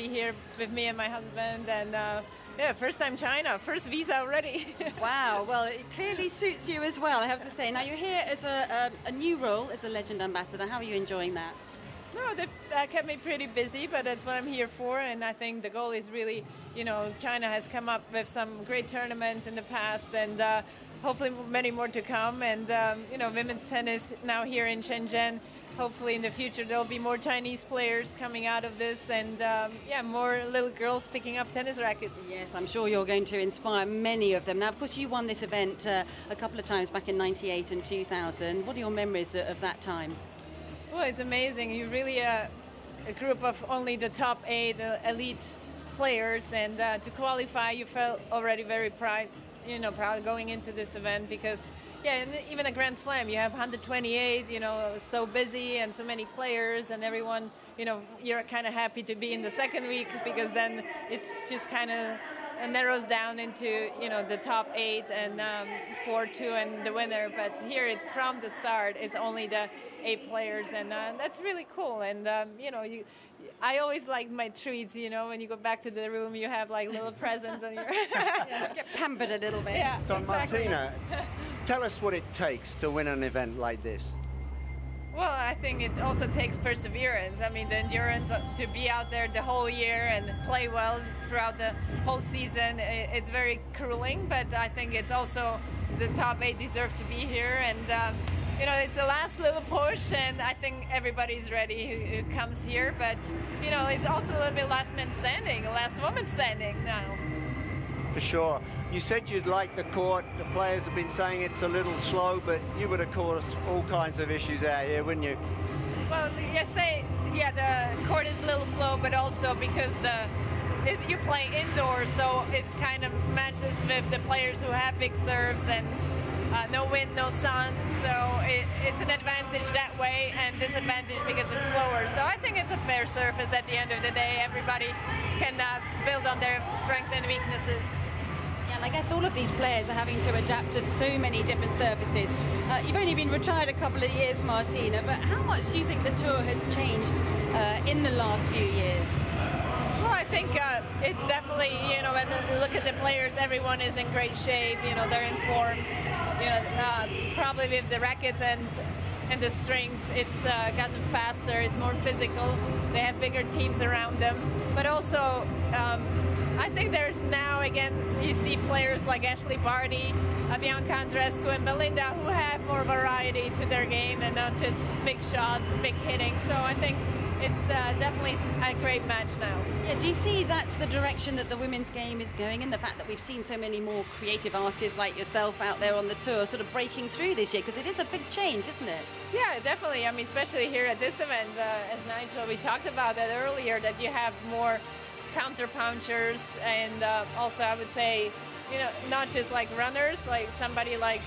be here with me and my husband. And yeah, first time China, first visa already. Wow, well, it clearly suits you as well, I have to say. Now, you're here as a new role as a Legend Ambassador. How are you enjoying that? No, they've kept me pretty busy, but that's what I'm here for. And I think the goal is really, China has come up with some great tournaments in the past, and hopefully many more to come. And, women's tennis now here in Shenzhen. Hopefully in the future there'll be more Chinese players coming out of this, and more little girls picking up tennis rackets. Yes, I'm sure you're going to inspire many of them. Now, of course, you won this event a couple of times back in 98 and 2000. What are your memories of that time? Well, it's amazing. You really a group of only the top 8 elite players, and to qualify, you felt already very proud going into this event, because and even a Grand Slam, you have 128, so busy and so many players, and everyone, you're kind of happy to be in the second week, because then it's just kind of narrows down into, the top 8 and 4-2 and the winner. But here it's from the start, it's only the 8 players, and that's really cool. And, I always like my treats, when you go back to the room, you have like little presents on your... Get pampered a little bit. Yeah, so exactly. Martina, tell us what it takes to win an event like this. Well, I think it also takes perseverance. I mean, the endurance to be out there the whole year and play well throughout the whole season, it's very grueling, but I think it's also the top 8 deserve to be here, and it's the last little push, and I think everybody's ready who comes here, but it's also a little bit last man standing, last woman standing now. For sure. You said you'd like the court. The players have been saying it's a little slow, but you would have caused all kinds of issues out here, wouldn't you? Well, the court is a little slow, but also because you play indoors, so it kind of matches with the players who have big serves, and no wind, no sun, so it's an advantage that way, and disadvantage because it's slower. So I think it's a fair surface at the end of the day. Everybody can build on their strengths and weaknesses. Yeah, and I guess all of these players are having to adapt to so many different surfaces. You've only been retired a couple of years, Martina, but how much do you think the tour has changed in the last few years? Well, I think it's definitely, when you look at the players, everyone is in great shape, they're in form. Probably with the rackets and the strings, it's gotten faster, it's more physical, they have bigger teams around them. But also, I think there's now, again, you see players like Ashley Barty, Bianca Andreescu, and Belinda, who have more variety to their game and not just big shots, big hitting. So I think it's definitely a great match now. Yeah, do you see that's the direction that the women's game is going in? The fact that we've seen so many more creative artists like yourself out there on the tour sort of breaking through this year, because it is a big change, isn't it? Yeah, definitely. I mean, especially here at this event, as Nigel, we talked about that earlier, that you have more counter punchers, and also I would say, not just like runners, like somebody like,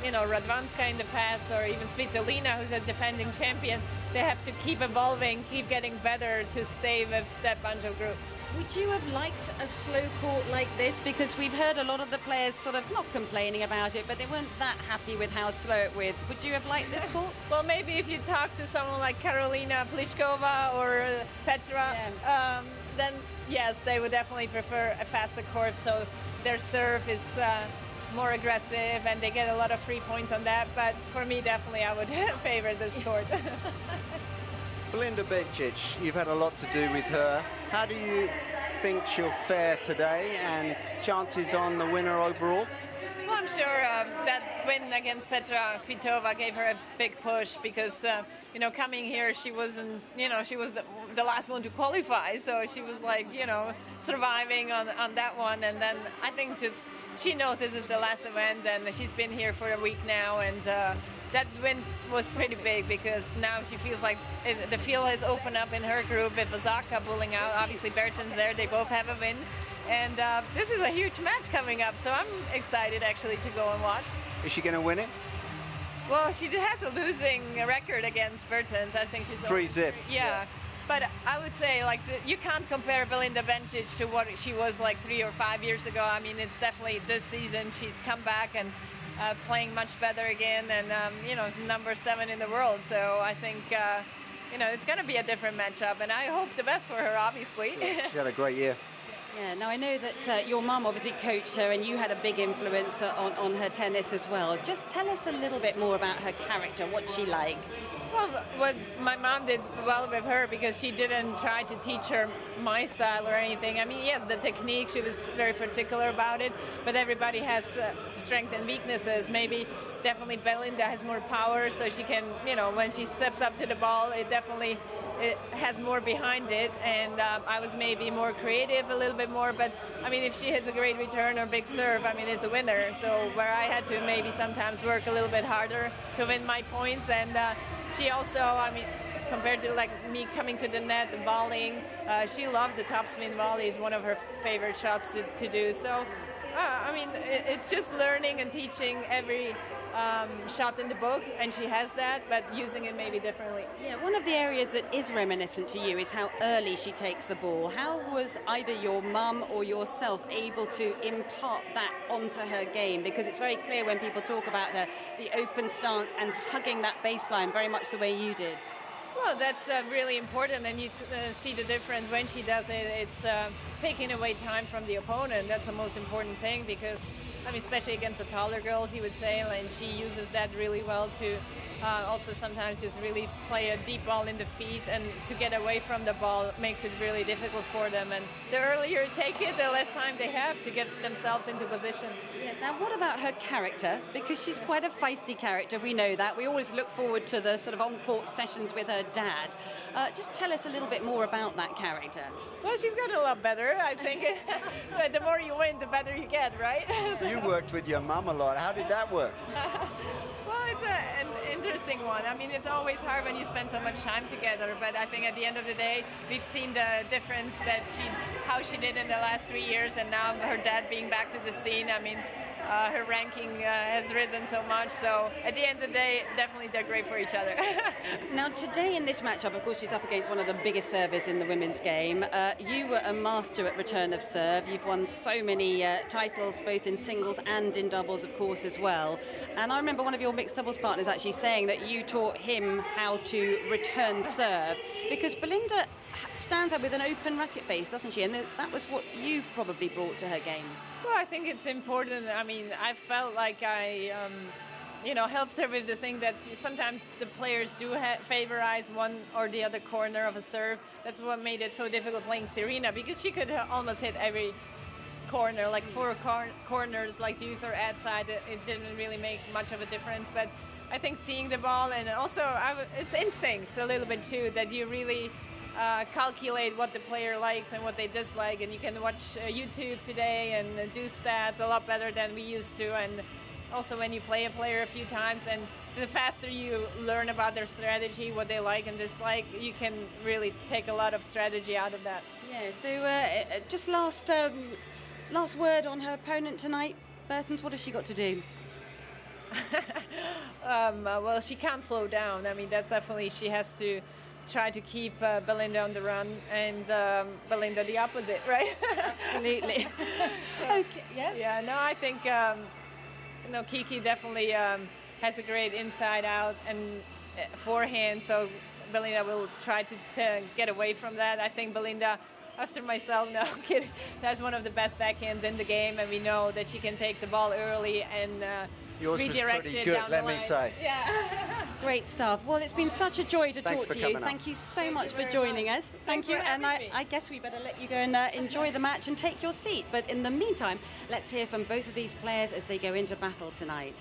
Radwanska in the past, or even Svitolina, who's a defending champion. They have to keep evolving, keep getting better to stay with that Banjo group. Would you have liked a slow court like this? Because we've heard a lot of the players sort of not complaining about it, but they weren't that happy with how slow it was. Would you have liked this court? Well, maybe if you talk to someone like Karolina Pliskova or Petra, then yes, they would definitely prefer a faster court, so their serve is more aggressive and they get a lot of free points on that. But for me, definitely I would favor this court. Belinda Bencic, you've had a lot to do with her. How do you think she'll fare today, and chances on the winner overall? Well, I'm sure that win against Petra Kvitova gave her a big push, because coming here she wasn't, she was the last one to qualify, so she was like, surviving on that one. And then I think just she knows this is the last event, and she's been here for a week now, and that win was pretty big, because now she feels like the field has opened up in her group with Osaka pulling out. Obviously Bertens there, they both have a win. And this is a huge match coming up, so I'm excited actually to go and watch. Is she going to win it? Well, she has a losing record against Bertens. I think she's 3-0. Yeah. But I would say, you can't compare Belinda Bencic to what she was like 3 or 5 years ago. I mean, it's definitely this season she's come back and playing much better again, and is number 7 in the world. So I think it's going to be a different matchup, and I hope the best for her, obviously. She had a great year. Yeah, now I know that your mum obviously coached her and you had a big influence on her tennis as well. Just tell us a little bit more about her character, what's she like? Well, what my mom did well with her, because she didn't try to teach her my style or anything. I mean, yes, the technique, she was very particular about it, but everybody has strengths and weaknesses. Maybe definitely Belinda has more power, so she can, when she steps up to the ball, it has more behind it, and I was maybe more creative a little bit more, but I mean, if she hits a great return or big serve, I mean, it's a winner. So where I had to maybe sometimes work a little bit harder to win my points, and she also, I mean, compared to like me coming to the net and volleying, she loves the topspin volley, is one of her favorite shots to do. So I mean, it's just learning and teaching every shot in the book, and she has that, but using it maybe differently. Yeah, one of the areas that is reminiscent to you is how early she takes the ball. How was either your mum or yourself able to impart that onto her game? Because it's very clear when people talk about her, the open stance and hugging that baseline very much the way you did. Well, that's really important, and you see the difference when she does it. It's taking away time from the opponent. That's the most important thing, because, I mean, especially against the taller girls, you would say, and she uses that really well to also sometimes just really play a deep ball in the feet, and to get away from the ball makes it really difficult for them. And the earlier take it, the less time they have to get themselves into position. Yes, now what about her character? Because she's quite a feisty character, we know that. We always look forward to the sort of on-court sessions with her dad. Just tell us a little bit more about that character. Well, she's got a lot better, I think. The more you win, the better you get, right? You worked with your mum a lot. How did that work? Well, it's an interesting one. I mean, it's always hard when you spend so much time together, but I think at the end of the day, we've seen the difference how she did in the last 3 years, and now her dad being back to the scene. I mean, her ranking has risen so much, so at the end of the day, definitely they're great for each other. Now today in this matchup, of course, she's up against one of the biggest servers in the women's game. You were a master at return of serve. You've won so many titles, both in singles and in doubles, of course, as well. And I remember one of your mixed doubles partners actually saying that you taught him how to return serve, because Belinda stands out with an open racket face, doesn't she? And that was what you probably brought to her game. Well, I think it's important. I mean, I felt like I, helped her with the thing that sometimes the players do favorize one or the other corner of a serve. That's what made it so difficult playing Serena, because she could almost hit every corner, like 4 corners, like deuce or ad side. It didn't really make much of a difference. But I think seeing the ball, and also it's instincts a little bit too, that you really calculate what the player likes and what they dislike, and you can watch YouTube today and do stats a lot better than we used to. And also when you play a player a few times, and the faster you learn about their strategy, what they like and dislike, you can really take a lot of strategy out of that. Yeah, so just last word on her opponent tonight. Bertens, what has she got to do? Well, she can't slow down. I mean, that's definitely, she has to try to keep Belinda on the run, and Belinda the opposite, right? Absolutely. Okay, yeah. Yeah, no, I think Kiki definitely has a great inside out and forehand, so Belinda will try to get away from that. I think Belinda, after myself, no kidding, that's one of the best backhands in the game, and we know that she can take the ball early and yours redirect was pretty it good, down let the me line. say. Yeah. Great stuff. Well, it's been such a joy to Thanks talk for to you. coming up. Thank you so much for joining us. Thanks you. for And having me. I guess we better let you go and enjoy the match and take your seat. But in the meantime, let's hear from both of these players as they go into battle tonight.